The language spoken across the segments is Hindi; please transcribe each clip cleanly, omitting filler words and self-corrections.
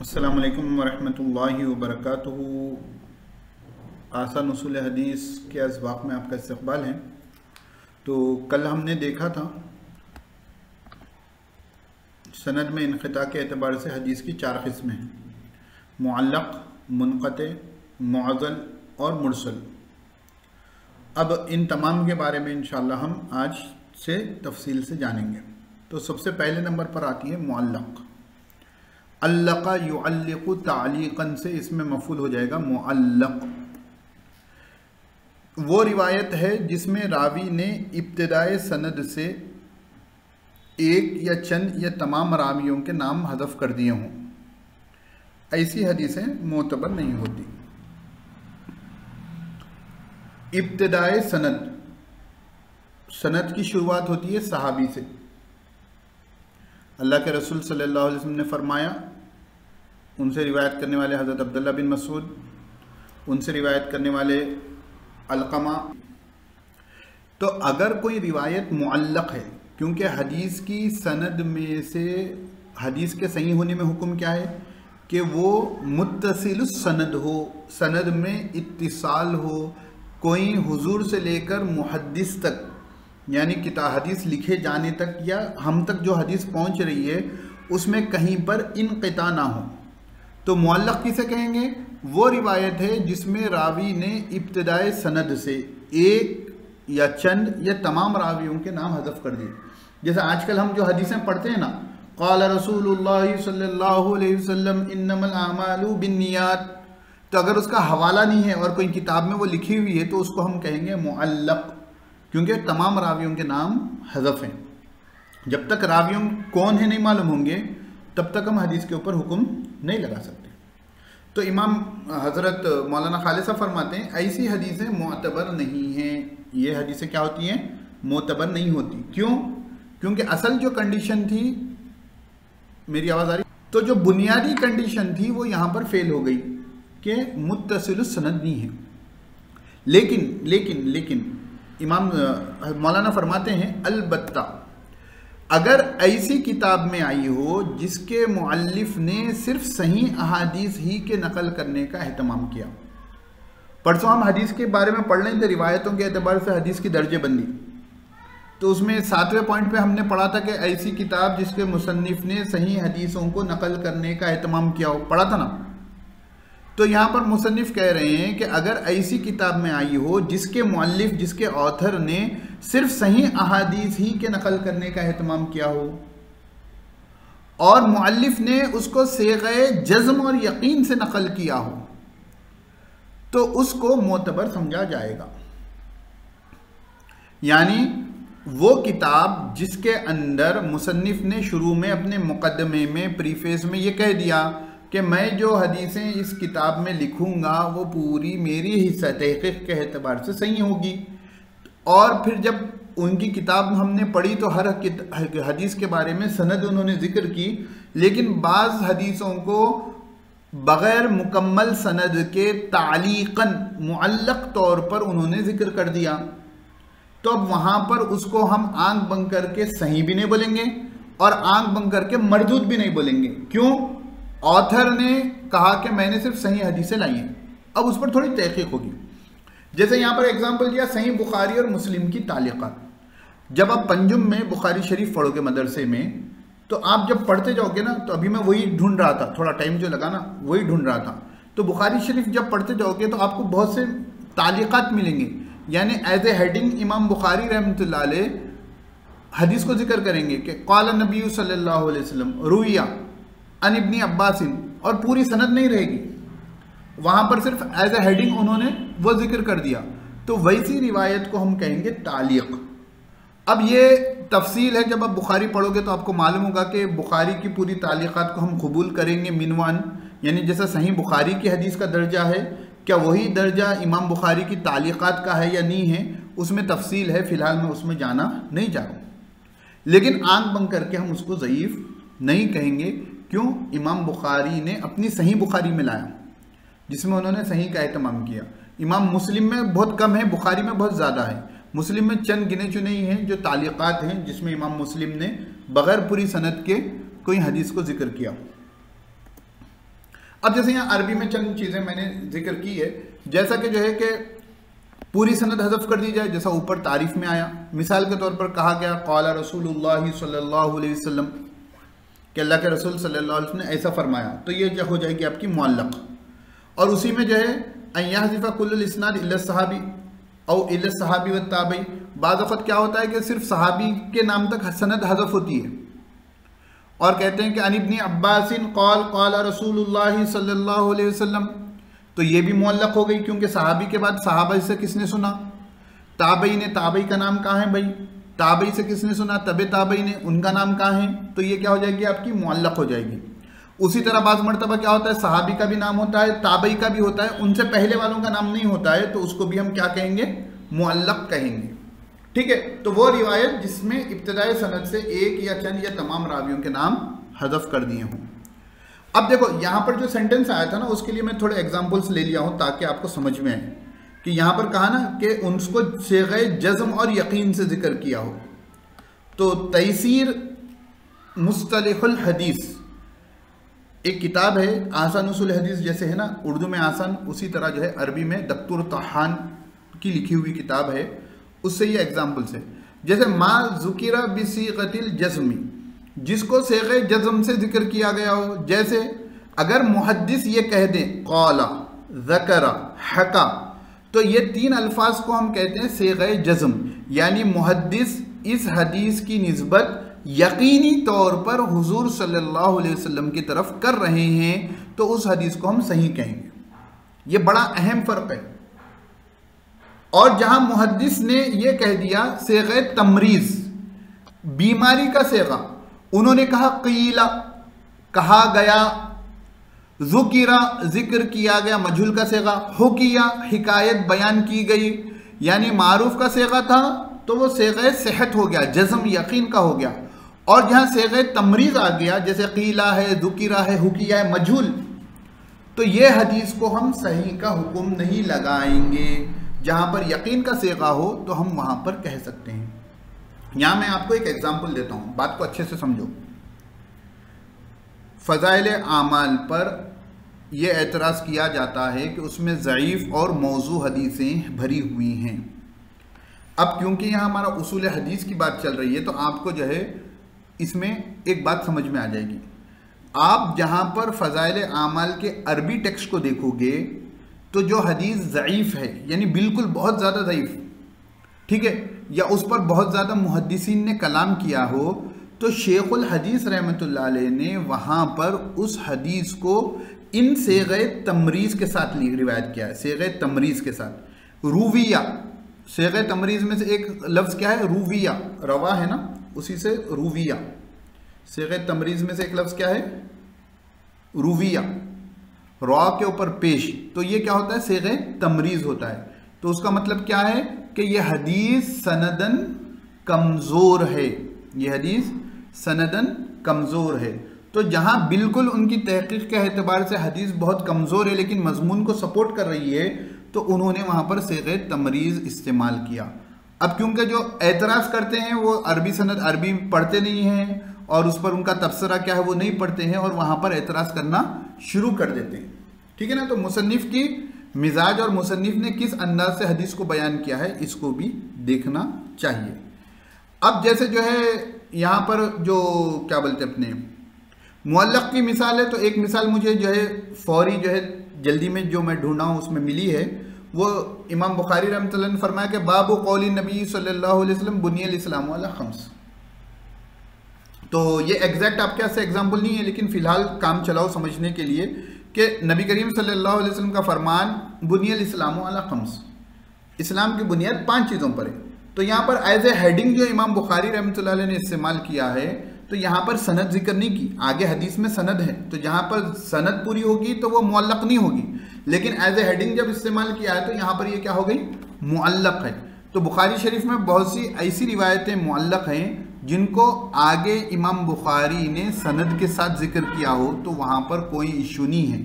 अस्सलामु अलैकुम वरहमतुल्लाहि वबरकातुहू। आसान उसूल हदीस के असबाक में आपका इस्तक़बाल है। तो कल हमने देखा था सनद में इन्क़िता के एतबार से हदीस की चार किस्में हैं: मुअल्लक़, मुनक़ते, मुअज़्ज़ल और मुरसल। अब इन तमाम के बारे में इंशाअल्लाह हम आज से तफसील से जानेंगे। तो सबसे पहले नंबर पर आती है मुअल्लक़। अल्लक़ा युअल्लिक़ु तालीक़न से इसमें मफ़ूल हो जाएगा मुअल्लक़। वो रिवायत है जिसमें रावी ने इब्तिदाए सनद से एक या चंद या तमाम रावियों के नाम हज़फ कर दिए हों। ऐसी हदीसें मोतबर नहीं होती। इब्तिदाए सनद, सनद की शुरुआत होती है सहाबी से। अल्लाह के रसूल सल्लल्लाहु अलैहि वसल्लम ने फरमाया, उनसे रिवायत करने वाले हज़रत अब्दुल्लाह बिन मसूद, उनसे रिवायत करने वाले अलक़मा। तो अगर कोई रिवायत मुअल्लक़ है, क्योंकि हदीस की सनद में से हदीस के सही होने में हुक्म क्या है कि वो मुत्तसिल सनद हो, सनद में इत्तिसाल हो, कोई हुजूर से लेकर मुहद्दिस तक यानी किताब हदीस लिखे जाने तक या हम तक जो हदीस पहुंच रही है उसमें कहीं पर इनक़िता ना हो। तो मुअल्लक़ किसे कहेंगे? वो रिवायत है जिसमें रावी ने इब्तिदाए सनद से एक या चंद या तमाम रावियों के नाम हज़फ कर दिए। जैसे आजकल हम जो हदीसें पढ़ते हैं ना, क़ाल रसूलुल्लाह सल्लल्लाहु अलैहि वसल्लम इन्नमल आमालु बिन्नियात, तो अगर उसका हवाला नहीं है और कोई किताब में वो लिखी हुई है तो उसको हम कहेंगे मुअल्लक़, क्योंकि तमाम रावियों के नाम हज़फ हैं। जब तक रावियों कौन है नहीं मालूम होंगे तब तक हम हदीस के ऊपर हुक्म नहीं लगा सकते। तो इमाम हज़रत मौलाना खालिद साहब फरमाते हैं ऐसी हदीसें मोतबर नहीं हैं। ये हदीसें क्या होती हैं? मोतबर नहीं होती। क्यों? क्योंकि असल जो कंडीशन थी, मेरी आवाज़ आ रही? तो जो बुनियादी कंडीशन थी वो यहाँ पर फेल हो गई कि मुत्तसिल सनद नहीं है। लेकिन इमाम मौलाना फरमाते हैं अलबत्ता अगर ऐसी किताब में आई हो जिसके मुअल्लिफ ने सिर्फ सही अहादीस ही के नकल करने का एहतमाम किया। परसों हम हदीस के बारे में पढ़ रहे थे, रिवायतों के एतबार से हदीस की दर्जे बंदी। तो उसमें 7वें पॉइंट पे हमने पढ़ा था कि ऐसी किताब जिसके मुसन्निफ ने सही हदीसों को नकल करने का एहतमाम किया हो, पढ़ा था ना। तो यहाँ पर मुसन्निफ कह रहे हैं कि अगर ऐसी किताब में आई हो जिसके मुअल्लिफ, जिसके ऑथर ने सिर्फ सही अहादीस ही के नकल करने का एहतमाम किया हो और मुअल्लिफ ने उसको सेग़े जज़्म और यकीन से नकल किया हो, तो उसको मोतबर समझा जाएगा। यानी वो किताब जिसके अंदर मुसन्निफ ने शुरू में अपने मुकदमे में, प्रीफेस में ये कह दिया कि मैं जो हदीसें इस किताब में लिखूंगा वो पूरी मेरी हिस्सा तहक़ीक़ के एतबार से सही होगी। और फिर जब उनकी किताब हमने पढ़ी तो हर हदीस के बारे में सनद उन्होंने ज़िक्र की, लेकिन बाज़ हदीसों को बग़ैर मुकम्मल सनद के तालीक़न मुअल्लक़ तौर पर उन्होंने ज़िक्र कर दिया। तो अब वहाँ पर उसको हम आंख बंद करके सही भी नहीं बोलेंगे और आंख बंद करके मरदूद भी नहीं बोलेंगे। क्यों? ऑथर ने कहा कि मैंने सिर्फ सही हदीसें लाई हैं, अब उस पर थोड़ी तहक़ीक़ होगी। जैसे यहाँ पर एग्जांपल दिया सही बुखारी और मुस्लिम की तालिक़ात। जब आप पंजुम में बुखारी शरीफ पढ़ोगे मदरसे में, तो आप जब पढ़ते जाओगे ना, तो अभी मैं वही ढूंढ रहा था, थोड़ा टाइम जो लगा ना वही ढूंढ रहा था। तो बुखारी शरीफ जब पढ़ते जाओगे तो आपको बहुत से तालिक़ात मिलेंगे, यानी एज ए हेडिंग इमाम बुखारी रहमतुल्लाह अलैह हदीस को जिक्र करेंगे कि क़ाल नबी सल्लल्लाहु अलैहि वसल्लम रुइया अन इब्न अब्बासिन, और पूरी सनद नहीं रहेगी, वहां पर सिर्फ एज ए हेडिंग उन्होंने वो जिक्र कर दिया। तो वैसी रिवायत को हम कहेंगे तालीक़। अब ये तफसील है, जब आप बुखारी पढ़ोगे तो आपको मालूम होगा कि बुखारी की पूरी तालीक़ात को हम कबूल करेंगे मिनवान, यानी जैसा सही बुखारी की हदीस का दर्जा है, क्या वही दर्जा इमाम बुखारी की तालीक़ात का है या नहीं है, उसमें तफसील है। फ़िलहाल मैं उसमें जाना नहीं चाह रहा, लेकिन आंख बंद करके हम उसको ज़ईफ़ नहीं कहेंगे। क्यों? इमाम बुखारी ने अपनी सही बुखारी में लाया जिसमें उन्होंने सही का एहतमाम किया। इमाम मुस्लिम में बहुत कम है, बुखारी में बहुत ज़्यादा है। मुस्लिम में चंद गिने चुने ही हैं जो तालिक़ात हैं जिसमें इमाम मुस्लिम ने बग़ैर पूरी सनद के कोई हदीस को जिक्र किया। अब जैसे यहाँ अरबी में चंद चीज़ें मैंने जिक्र की है, जैसा कि जो है कि पूरी सनद हज़फ कर दी जाए, जैसा ऊपर तारीफ में आया। मिसाल के तौर पर कहा गया क़ाला रसूलुल्लाह सल्लल्लाहु अलैहि वसल्लम, कि अल्लाह के रसूल सल्लल्लाहु अलैहि वसल्लम ने ऐसा फरमाया, तो ये क्या हो जाएगी आपकी मुअल्लक़। और उसी में जो है अन यहज़िफ़ कुल्लुल इस्नाद इल्ला सहाबी और इल्ला सहाबी व ताबई, बाज़ वक़्त क्या होता है कि सिर्फ सहाबी के नाम तक सनद हज़फ होती है और कहते हैं कि अन इब्न अब्बासिन क़ाल क़ाला रसूलुल्लाह सल्लल्लाहु अलैहि वसल्लम, तो ये भी मुअल्लक़ हो गई, क्योंकि सहाबी के बाद सहाबा से किसने सुना? ताबई ने। ताबई का नाम कहाँ है भाई? ताबई से किसने सुना? तबे ताबई ने, उनका नाम कहाँ है? तो ये क्या हो जाएगी आपकी मुअल्लक़ हो जाएगी। उसी तरह बाज़ मरतबा क्या होता है, सहाबी का भी नाम होता है, ताबई का भी होता है, उनसे पहले वालों का नाम नहीं होता है, तो उसको भी हम क्या कहेंगे? मुअल्लक़ कहेंगे। ठीक है, तो वो रिवायत जिसमें इब्तिदाई सनद से एक या चंद या तमाम रावियों के नाम हज़फ कर दिए हों। अब देखो यहाँ पर जो सेंटेंस आया था ना, उसके लिए मैं थोड़े एग्जाम्पल्स ले लिया हूँ ताकि आपको समझ में आए कि यहाँ पर कहा ना कि उनको सेग़े जज़्म और यकीन से जिक्र किया हो। तो तैसीर मुस्तलिहुल हदीस एक किताब है, आसान उसूल हदीस जैसे है ना उर्दू में आसान, उसी तरह जो है अरबी में दक्तुर तहान की लिखी हुई किताब है, उससे ये एग्जाम्पल्स है। जैसे मा ज़ुकिरा बिसीग़तिल जज़्मी, जिसको सेग़े जज़्म से जिक्र किया गया हो। जैसे अगर मुहद्दिस ये कह दें क़ाला, ज़करा, हका, तो ये तीन अल्फाज को हम कहते हैं सेग़े जज़्म, यानी मुहद्दिस इस हदीस की निस्बत यकीनी तौर पर हुजूर सल्लल्लाहु अलैहि वसल्लम की तरफ कर रहे हैं, तो उस हदीस को हम सही कहेंगे। ये बड़ा अहम फ़र्क है। और जहां मुहद्दिस ने ये कह दिया सेग़े तमरीज़, बीमारी का सेग़ा, उन्होंने कहा क़ीला, कहा गया, ज़ुकिरा, जिक्र किया गया, मजहूल का सेग़ा, हुकिया, हिकायत बयान की गई, यानी मारूफ का सेग़ा था तो वो सेग़े सेहत हो गया, जज़्म यकीन का हो गया। और जहाँ सेग़े तमरीज़ आ गया, जैसे क़ीला है, ज़ुकिरा है, हुकिया है, मजहूल, तो ये हदीस को हम सही का हुक्म नहीं लगाएंगे। जहाँ पर यकीन का सेग़ा हो तो हम वहाँ पर कह सकते हैं। यहाँ मैं आपको एक एग्जाम्पल देता हूँ, बात को अच्छे से समझो। फ़ज़ाइल आमाल पर यह एतराज़ किया जाता है कि उसमें ज़ईफ़ और मौज़ू हदीसें भरी हुई हैं। अब क्योंकि यहाँ हमारा उसूल हदीस की बात चल रही है, तो आपको जो है इसमें एक बात समझ में आ जाएगी। आप जहाँ पर फ़ज़ाइल आमाल के अरबी टेक्स्ट को देखोगे तो जो हदीस ज़ईफ़ है, यानी बिल्कुल बहुत ज़्यादा ज़ईफ़, ठीक है, या उस पर बहुत ज़्यादा मुहद्दिसीन ने कलाम किया हो, तो शेखुल हदीस रहमतुल्लाह अलैह ने वहाँ पर उस हदीस को इन सेग़े तमरीज़ के साथ रिवायत किया है, सेग़े तमरीज़ के साथ। रूविया, सेग़े तमरीज़ में से एक लफ्ज़ क्या है? रूविया, रवा है ना, उसी से रूविया। सेग़े तमरीज़ में से एक लफ्ज़ क्या है? रूविया, रॉ के ऊपर पेश, तो ये क्या होता है? सेग़े तमरीज़ होता है। तो उसका मतलब क्या है कि यह हदीस सनदन कमज़ोर है, यह हदीस सनदन कमज़ोर है। तो जहाँ बिल्कुल उनकी तहक़ीक़ के एतबार से हदीस बहुत कमज़ोर है लेकिन मज़मून को सपोर्ट कर रही है, तो उन्होंने वहाँ पर सेग़े तमरीज़ इस्तेमाल किया। अब क्योंकि जो एतराज़ करते हैं वो अरबी सनद, अरबी पढ़ते नहीं हैं और उस पर उनका तबसरा क्या है वो नहीं पढ़ते हैं, और वहाँ पर एतराज़ करना शुरू कर देते हैं। ठीक है ना। तो मुसन्निफ़ की मिजाज और मुसन्निफ़ ने किस अंदाज से हदीस को बयान किया है, इसको भी देखना चाहिए। अब जैसे जो है यहाँ पर जो क्या बोलते हैं अपने मुअल्लक़ की मिसाल है, तो एक मिसाल मुझे जो है फौरी जो है जल्दी में जो मैं ढूंढा हूँ उसमें मिली है, वो इमाम बुखारी रहमतुल्लाह ने फरमाया कि बाबु कौली नबी सल्लल्लाहु अलैहि वसल्लम बुनियल इस्लामु अला खम्स। तो ये एग्जैक्ट आपके यहाँ से एग्जाम्पल नहीं है, लेकिन फ़िलहाल काम चलाओ समझने के लिए कि नबी करीम सल्लल्लाहु अलैहि वसल्लम का फरमान बुनियल इस्लामु अला खम्स, इस्लाम की बुनियाद 5 चीज़ों पर है। तो यहाँ पर एज ए हेडिंग जो इमाम बुखारी रहमतुल्लाह अलैह ने इस्तेमाल किया है, तो यहाँ पर सनद जिक्र नहीं की, आगे हदीस में सनद है, तो जहाँ पर सनद पूरी होगी तो वो मुअल्लक़ नहीं होगी, लेकिन एज ए हेडिंग जब इस्तेमाल किया है तो यहाँ पर ये क्या हो गई? मुअल्लक़ है। तो बुखारी शरीफ में बहुत सी ऐसी रिवायतें मुअल्लक़ हैं जिनको आगे इमाम बुखारी ने सनद के साथ जिक्र किया हो, तो वहाँ पर कोई इशू नहीं है।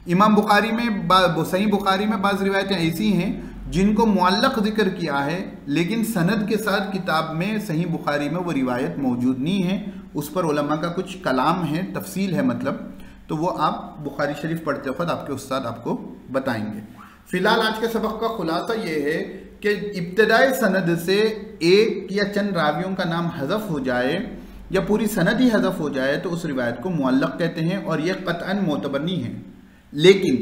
इमाम बुखारी में सही बुखारी में बाज़ रिवायतें ऐसी हैं जिनको मुअल्लक़ जिक्र किया है, लेकिन सनद के साथ किताब में सही बुखारी में वो रिवायत मौजूद नहीं है, उस पर उलमा का कुछ कलाम है, तफसील है मतलब। तो वो आप बुखारी शरीफ पढ़ते वक्त आपके उस्ताद आपको बताएंगे। फिलहाल आज के सबक का खुलासा ये है कि इब्तदाई सनद से एक या चंद रावियों का नाम हज़फ हो जाए या पूरी सनद ही हज़फ हो जाए तो उस रिवायत को मुअल्लक़ कहते हैं और यह क़त्अन मोतबर नहीं है। लेकिन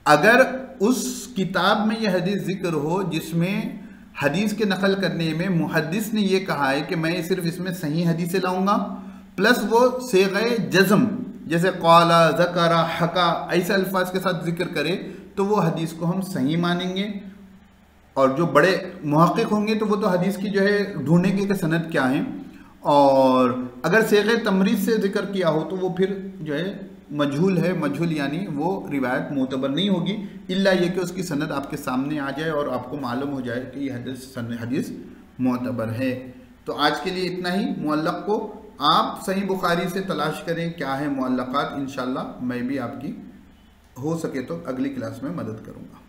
अगर उस किताब में यह हदीस जिक्र हो जिसमें हदीस के नकल करने में मुहद्दिस ने यह कहा है कि मैं सिर्फ इसमें सही हदीसें लाऊंगा, प्लस वो सेग़े जज़म जैसे क़ाला, ज़करा, हका ऐसे अल्फाज के साथ जिक्र करे, तो वो हदीस को हम सही मानेंगे। और जो बड़े मुहक्किक होंगे तो वो तो हदीस की जो है ढूंढेंगे कि सनद क्या है, और अगर सेग़े तमरीज़ से जिक्र किया हो तो वो फिर जो है मजहूल है, मजहूल यानी वो रिवायत मोतबर नहीं होगी, इल्ला ये कि उसकी सनद आपके सामने आ जाए और आपको मालूम हो जाए कि ये हदीस मोतबर है। तो आज के लिए इतना ही। मुअल्लक़ को आप सही बुखारी से तलाश करें क्या है मुअल्लक़ात, इंशाअल्लाह मैं भी आपकी हो सके तो अगली क्लास में मदद करूँगा।